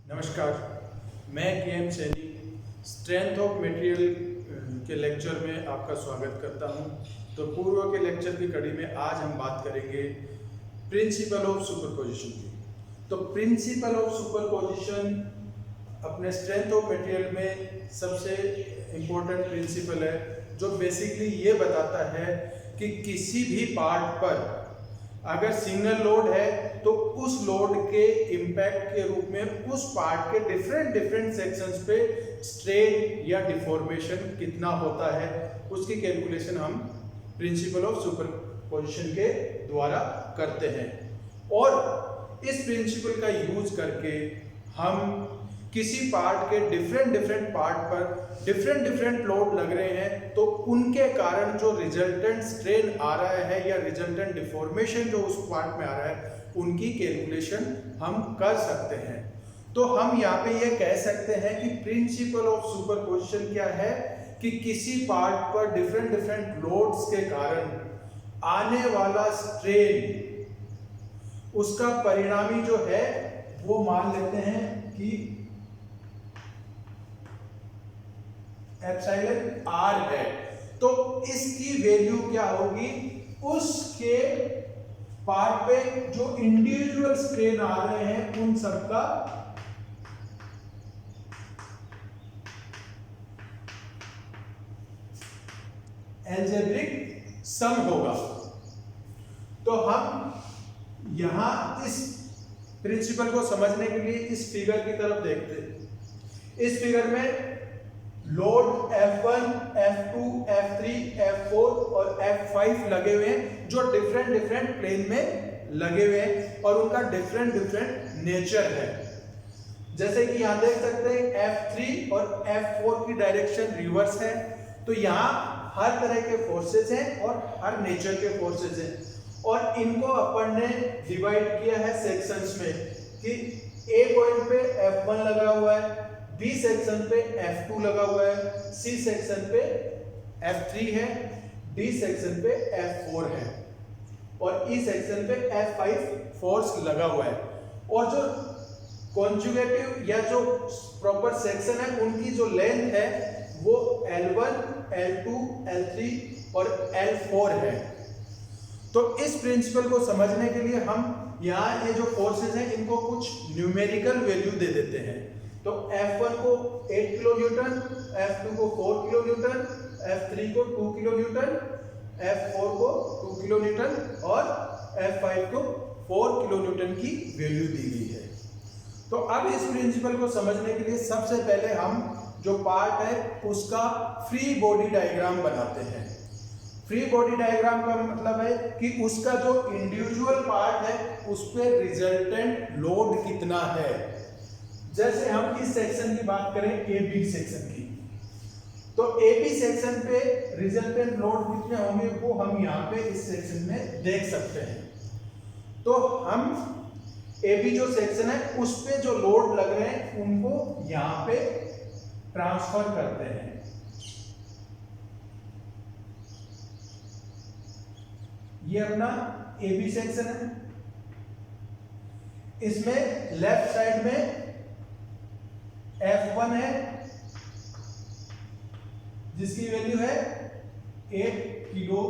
नमस्कार, मैं KM. Saini strength of material के लेक्चर में आपका स्वागत करता हूं। तो पूर्व के लेक्चर की कड़ी में आज हम बात करेंगे प्रिंसिपल ऑफ सुपरपोजिशन की। तो प्रिंसिपल ऑफ सुपरपोजिशन अपने स्ट्रेंथ ऑफ मटेरियल में सबसे इम्पोर्टेंट प्रिंसिपल है, जो बेसिकली ये बताता है कि किसी भी पार्ट पर अगर सिंगल लोड है तो उस लोड के इम्पैक्ट के रूप में उस पार्ट के डिफरेंट सेक्शंस पे स्ट्रेन या डिफॉर्मेशन कितना होता है, उसकी कैलकुलेशन हम प्रिंसिपल ऑफ सुपरपोजिशन के द्वारा करते हैं। और इस प्रिंसिपल का यूज करके हम किसी पार्ट के डिफरेंट पार्ट पर डिफरेंट लोड लग रहे हैं तो उनके कारण जो रिजल्टेंट स्ट्रेन आ रहा है या रिजल्टेंट डिफॉर्मेशन जो उस पार्ट में आ रहा है, उनकी कैलकुलेशन हम कर सकते हैं। तो हम यहाँ पे ये कह सकते हैं कि प्रिंसिपल ऑफ सुपरपोजिशन क्या है कि किसी पार्ट पर डिफरेंट लोड्स के कारण आने वाला स्ट्रेन, उसका परिणामी जो है वो मान लेते हैं कि एप्सिलॉन आर है। तो इसकी वैल्यू क्या होगी, उसके पार्ट पे जो इंडिविजुअल स्ट्रेन आ रहे हैं उन सबका एल्जेब्रिक सम होगा। तो हम यहां इस प्रिंसिपल को समझने के लिए इस फिगर की तरफ देखते हैं। इस फिगर में load F1, F2, F3, F4 और F5 लगे हुए हैं, जो डिफरेंट प्लेन में लगे हुए हैं और उनका डिफरेंट नेचर है। जैसे कि यहां देख सकते हैं F3 और F4 की डायरेक्शन रिवर्स है, तो यहां हर तरह के फोर्सेस हैं और हर नेचर के फोर्सेस हैं। और इनको अपन ने डिवाइड किया है सेक्शंस में कि A पॉइंट पे F1 लगा हुआ है, B सेक्शन पे F2 लगा हुआ है, C सेक्शन पे F3 है, D सेक्शन पे F4 है और E सेक्शन पे F5 फोर्स लगा हुआ है। और जो कॉन्जुगेटिव या जो प्रॉपर सेक्शन है उनकी जो लेंथ है वो L1, L2, L3 और L4 है। तो इस प्रिंसिपल को समझने के लिए हम यहाँ ये जो फोर्सेस हैं इनको कुछ न्यूमेरिकल वैल्यू दे देते हैं। तो F1 को 8 किलो न्यूटन, F2 को 4 किलो न्यूटन, F3 को 2 किलो न्यूटन, F4 को 2 किलो न्यूटन और F5 को 4 किलो न्यूटन की वैल्यू दी गई है। तो अब इस प्रिंसिपल को समझने के लिए सबसे पहले हम जो पार्ट है उसका फ्री बॉडी डायग्राम बनाते हैं। फ्री बॉडी डायग्राम का मतलब है कि उसका जो इंडिविजुअल पार्ट है उस पर रिजल्टेंट लोड कितना है। जैसे हम इस सेक्शन की बात करें AB सेक्शन की, तो AB सेक्शन पे रिजल्टेंट लोड कितने होंगे वो हम यहाँ पे इस सेक्शन में देख सकते हैं। तो हम AB जो सेक्शन है उस पे जो लोड लग रहे हैं उनको यहाँ पे ट्रांसफर करते हैं। ये अपना AB सेक्शन है, इसमें लेफ्ट साइड में F1 है जिसकी वैल्यू है 8 किलो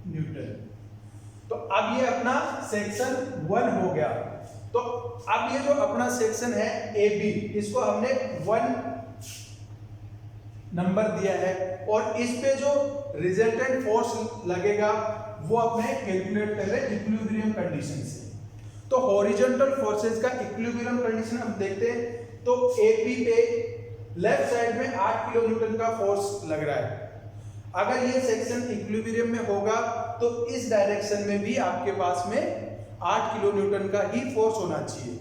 न्यूटन। तो अब ये अपना सेक्शन 1 हो गया। तो अब ये जो अपना सेक्शन है AB, इसको हमने 1 नंबर दिया है और इस पे जो रिजल्टेंट फोर्स लगेगा वो अपने कैलकुलेट कर रहे हैं इक्विलिब्रियम कंडीशन से। तो हॉरिजॉन्टल फोर्सेस का इक्विलिब्रियम कंडीशन हम देखते हैं। तो AB पे लेफ्ट साइड में 8 किलो न्यूटन का फोर्स लग रहा है। अगर ये सेक्शन इक्विलिब्रियम में होगा तो इस डायरेक्शन में भी आपके पास में 8 किलो न्यूटन का ही फोर्स होना चाहिए।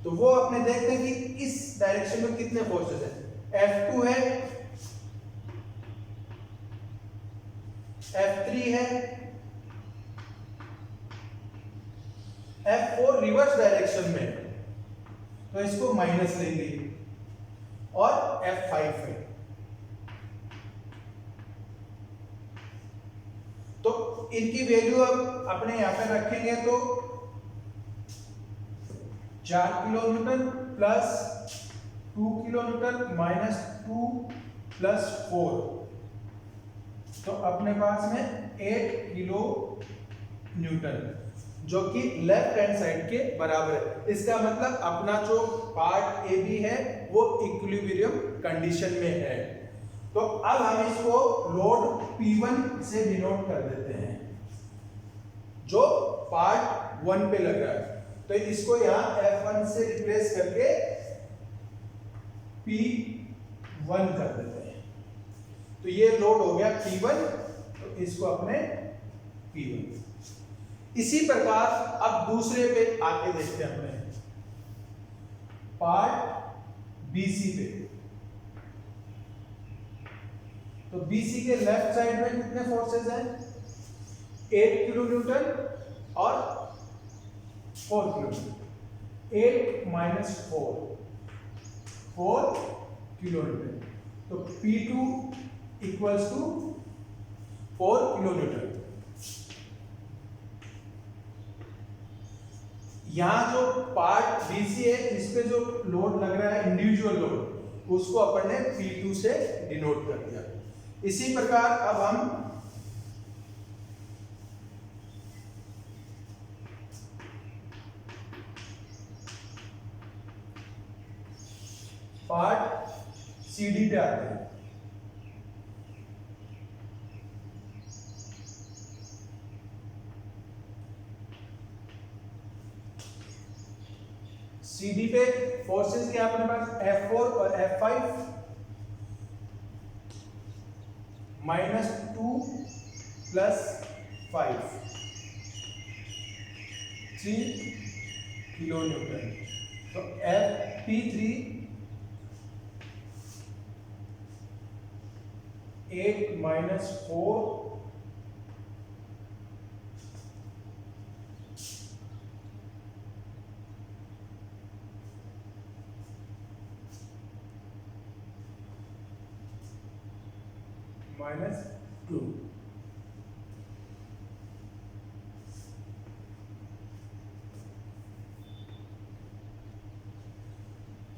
तो वो अपने देखते हैं कि इस डायरेक्शन में कितने फोर्सेस हैं। F2 है, F3 है, F4 रिवर्स डायरेक्शन में तो इसको माइनस लेंगे और F5 है। तो इनकी वैल्यू अब अपने यहां पे रखेंगे तो 4 kilo Newton plus 2 kilo Newton minus 2 plus 4, तो अपने पास में 8 किलो न्यूटन, जो कि लेफ्ट हैंड साइड के बराबर है। इसका मतलब अपना जो पार्ट ए बी है वो इक्विलिब्रियम कंडीशन में है। तो अब हम इसको लोड P1 से डिनोट कर देते हैं, जो पार्ट 1 पे लग रहा है। तो इसको यहां F1 से रिप्लेस करके P1 कर देते हैं। तो ये लोड हो गया P1, तो इसको अपने P1। इसी प्रकार अब दूसरे पे आके देखते हैं अपने पार्ट BC पे। तो BC के लेफ्ट साइड में कितने फोर्सेस हैं? 8 किलो न्यूटन और 4 kilo Newton. 8 minus 4 kilo Newton. तो P2 equals to 4 kilo Newton. यहां जो पार्ट BC है, इस पे जो लोड लग रहा है इंडिविजुअल लोड, उसको अपन ने P2 से डिनोट कर दिया। इसी प्रकार अब हम पार्ट CD पे आते हैं। CD पे फोर्सेस क्या अपने पास? F4 और F5 minus 2 plus 5, 3 kilo Newton. तो P3 8 माइनस 4 माइनस 2।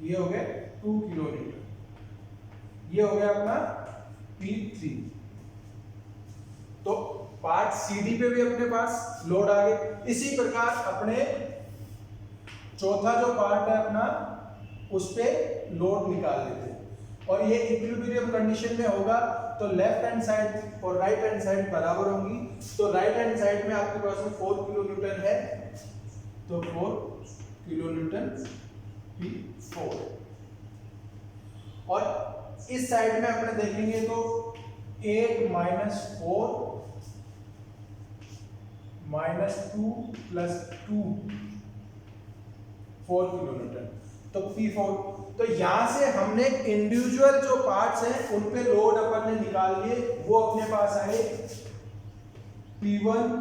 ये हो गया 2 किलो न्यूटन। ये हो गया अपना P3। तो पार्ट CD पे भी अपने पास लोड आ गए। इसी प्रकार अपने चौथा जो पार्ट है अपना, उस पे लोड निकाल लेते हैं। और ये इक्विलिब्रियम कंडीशन में होगा तो लेफ्ट हैंड साइड और राइट हैंड साइड बराबर होंगी। तो राइट हैंड साइड में आपके पास में 4 किलो न्यूटन है, तो 4 किलो न्यूटन P4। और इस साइड में अपने देखेंगे तो 8 minus 4 minus 2 plus 2, 4 kilo Newton, तो P4। तो यहां से हमने इंडिविजुअल जो पार्ट्स हैं उन पे लोड अपन ने निकाल लिए। वो अपने पास आए P1,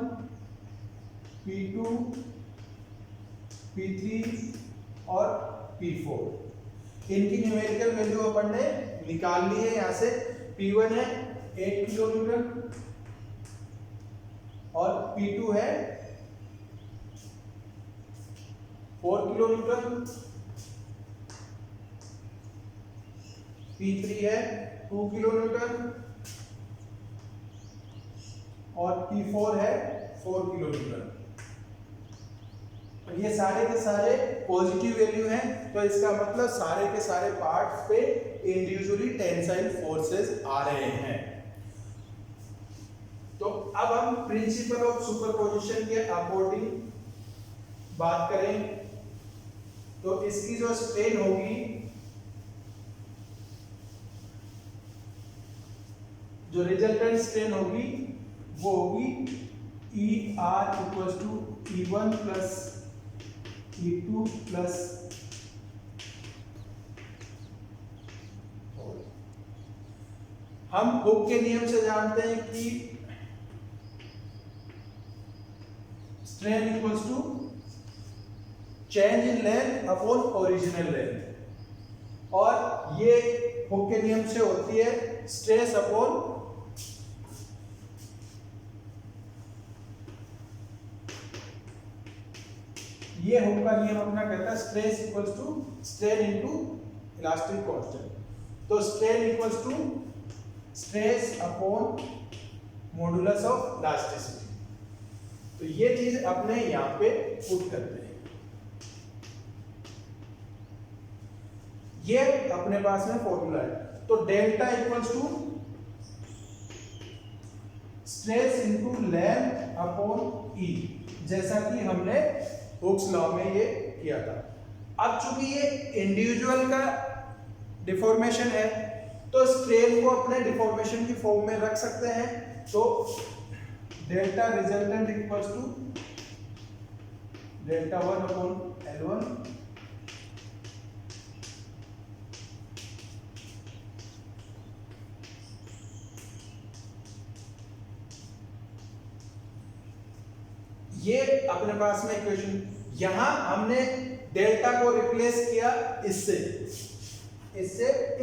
P2, P3 और P4। इनकी न्यूमेरिकल वैल्यू अपन ने निकाल ली है। यहां से P1 है 8 किलो न्यूटन और P2 है 4 किलो न्यूटन, P3 है 2 किलो न्यूटन और P4 है 4 किलो न्यूटन। और ये सारे के सारे पॉजिटिव वैल्यू हैं, तो इसका मतलब सारे के सारे पार्ट्स पे इंडिविजुअली टेंसाइल फोर्सेस आ रहे हैं। तो अब हम प्रिंसिपल ऑफ सुपरपोजिशन के अकॉर्डिंग बात करें तो इसकी जो स्ट्रेन होगी, जो रिजल्टेंट स्ट्रेन होगी वो होगी ER equals to E1 plus E2 plus हम हुक के नियम से जानते हैं कि strain equals to change in length upon original length, और ये हुक के नियम से होती है स्ट्रेस अपॉन ये हुक का नियम अपना कहता है stress equals to strain into elastic constant. तो strain equals to stress upon modulus of elasticity. तो ये चीज अपने यहाँ पे पुट करते हैं। ये अपने पास में फॉर्मूला है। तो delta equals to stress into length upon E, जैसा कि हमने हुक्स लॉ में ये किया था। अब चूंकि ये इंडिविजुअल का डिफॉर्मेशन है तो स्ट्रेन को अपने डिफॉर्मेशन की फॉर्म में रख सकते हैं। तो delta resultant equals to delta 1 upon L1 ये अपने पास में इक्वेशन। यहां हमने डेल्टा को रिप्लेस किया इससे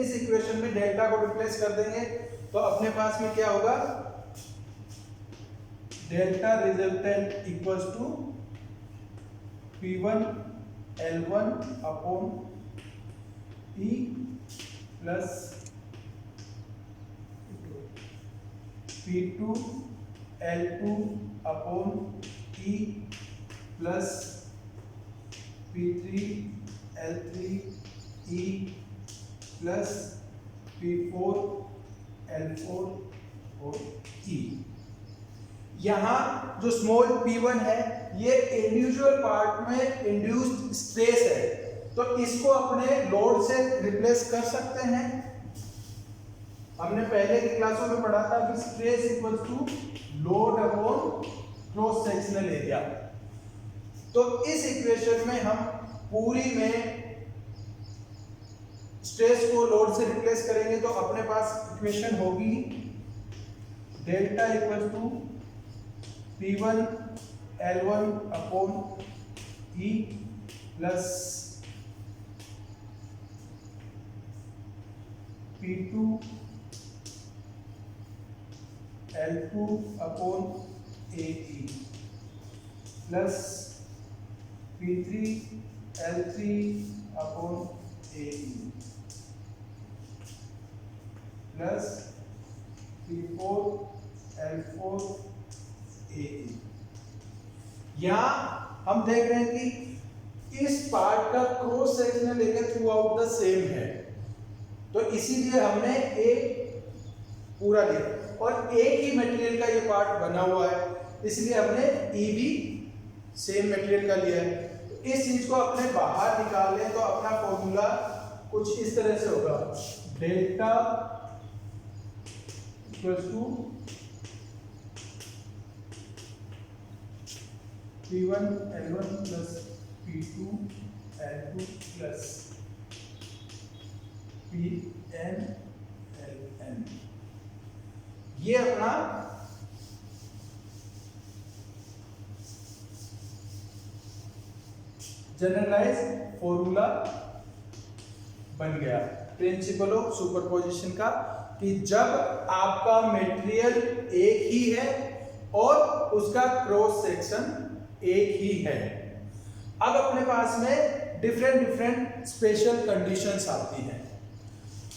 इस इक्वेशन में डेल्टा को रिप्लेस कर देंगे तो अपने पास में क्या होगा, delta resultant equals to P1 L1 upon E plus P2 L2 upon E plus P3 L3 E plus P4 L4 और E। यहाँ जो स्मॉल p1 है ये इंडिविजुअल पार्ट में इंड्यूस्ड स्ट्रेस है, तो इसको अपने लोड से रिप्लेस कर सकते हैं। हमने पहले की क्लासों में पढ़ा था कि stress equals to load upon cross sectional area. तो इस इक्वेशन में हम पूरी में स्ट्रेस को लोड से रिप्लेस करेंगे तो अपने पास इक्वेशन होगी delta equal to P1 L1 upon E plus P2 L2 upon AE plus P3 L3 upon AE plus P4 L4 AE। यहां हम देख रहे हैं कि इस पार्ट का cross sectional area through out the same है, तो इसीलिए हमने एक पूरा लिया और एक ही मटेरियल का ये पार्ट बना हुआ है, इसलिए हमने E भी सेम मटेरियल का लिया है। इस चीज को अपने बाहर निकाल लें तो अपना फॉर्मूला कुछ इस तरह से होगा, delta equals to P1 L1 plus P2 L2 plus Pn Ln। ये अपना जनरलाइज फॉर्मूला बन गया प्रिंसिपल ऑफ सुपरपोजिशन का, कि जब आपका मटेरियल एक ही है और उसका क्रॉस सेक्शन एक ही है। अब अपने पास में डिफरेंट स्पेशल कंडीशंस आती हैं।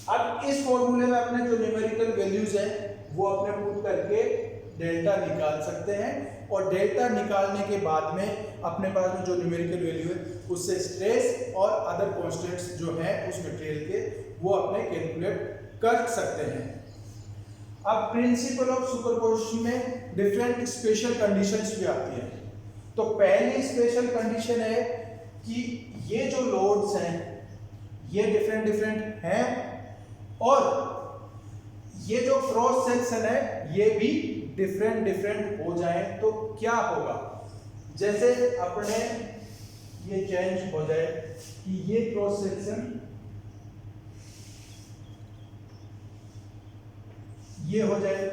अब इस फॉर्मूले में अपने जो न्यूमेरिकल वैल्यूज हैं वो अपने पुट करके डेल्टा निकाल सकते हैं, और डेल्टा निकालने के बाद में अपने पास में जो न्यूमेरिकल वैल्यू है उससे स्ट्रेस और अदर कांस्टेंट्स जो हैं उस मटेरियल के वो अपने कैलकुलेट कर सकते हैं। अब प्रिंसिपल ऑफ सुपरपोजिशन में डिफरेंट स्पेशल कंडीशंस भी आती हैं। तो पहली स्पेशल कंडीशन है कि ये जो लोड्स हैं ये डिफरेंट हैं और ये जो क्रॉस सेक्शन है ये भी डिफरेंट हो जाए तो क्या होगा, जैसे अपने ये चेंज हो जाए कि ये क्रॉस सेक्शन ये हो जाए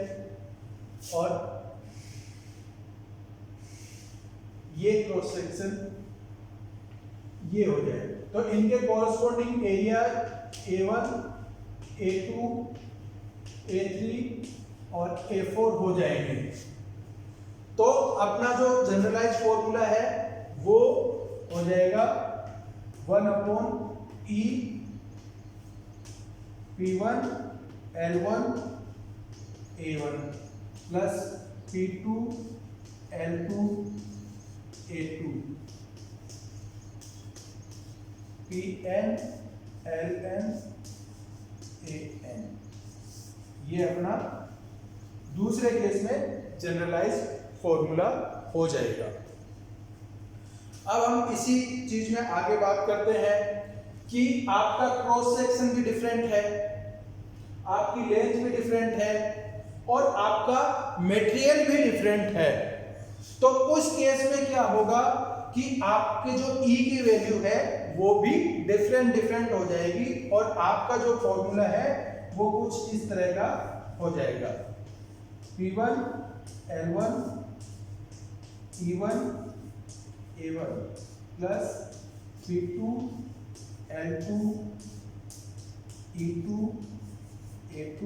और ये क्रॉस सेक्शन ये हो जाए, तो इनके corresponding area A1 A2 A3 और A4 हो जाएंगे। तो अपना जो जनरलाइज फॉर्मूला है वो हो जाएगा 1/E P1 L1 A1 plus P2 L2 A2 Pn Ln An। ये अपना दूसरे केस में जनरलाइज फॉर्मूला हो जाएगा। अब हम इसी चीज में आगे बात करते हैं कि आपका क्रॉस सेक्शन भी डिफरेंट है, आपकी लेंथ भी डिफरेंट है और आपका मटेरियल भी डिफरेंट है। तो उस केस में क्या होगा कि आपके जो E की वैल्यू है वो भी डिफरेंट हो जाएगी और आपका जो फॉर्मूला है वो कुछ इस तरह का हो जाएगा। P1 L1 E1 A1 plus P2 L2 E2 A2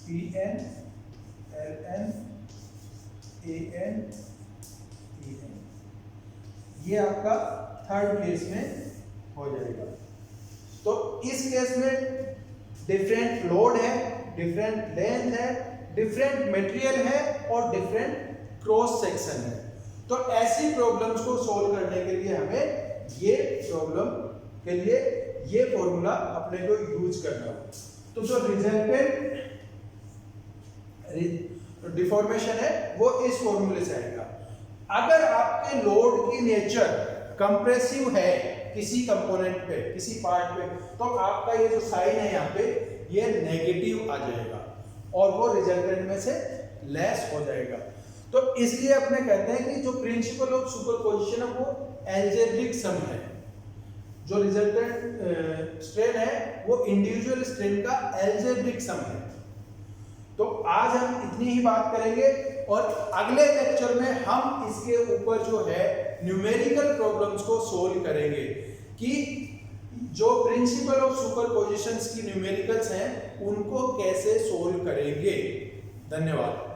Pn Ln An En। ये आपका थर्ड केस में हो जाएगा। तो इस केस में डिफरेंट लोड है, डिफरेंट लेंथ है, डिफरेंट मटेरियल है और डिफरेंट क्रॉस सेक्शन है। तो ऐसी प्रॉब्लम्स को सॉल्व करने के लिए हमें ये प्रॉब्लम के लिए ये फॉर्मूला अपने को यूज करना होगा। तो जो रिजल्टेंट डिफॉर्मेशन है वो इस फॉर्मूले से आएगा। अगर आपके लोड की नेचर कंप्रेसिव है किसी कंपोनेंट पे, किसी पार्ट पे, तो आपका ये जो साइन है यहाँ पे ये नेगेटिव आ जाएगा और वो रिजल्टेंट में से लेस हो जाएगा। तो इसलिए अपने कहते हैं कि जो प्रिंसिपल ऑफ सुपरपोजिशन है वो एल्जेब्रिक सम है। जो रिजल्टेंट स्ट्रेन है वो इंडिविजुअल स्ट्रेन का एल्जेब्रिक सम है। तो आज हम इतनी ही बात करेंगे और अगले लेक्चर में हम इसके ऊपर जो है न्यूमेरिकल प्रॉब्लम्स को सोल्व करेंगे कि जो प्रिंसिपल ऑफ सुपरपोजिशंस की न्यूमेरिकल्स हैं उनको कैसे सोल्व करेंगे। धन्यवाद।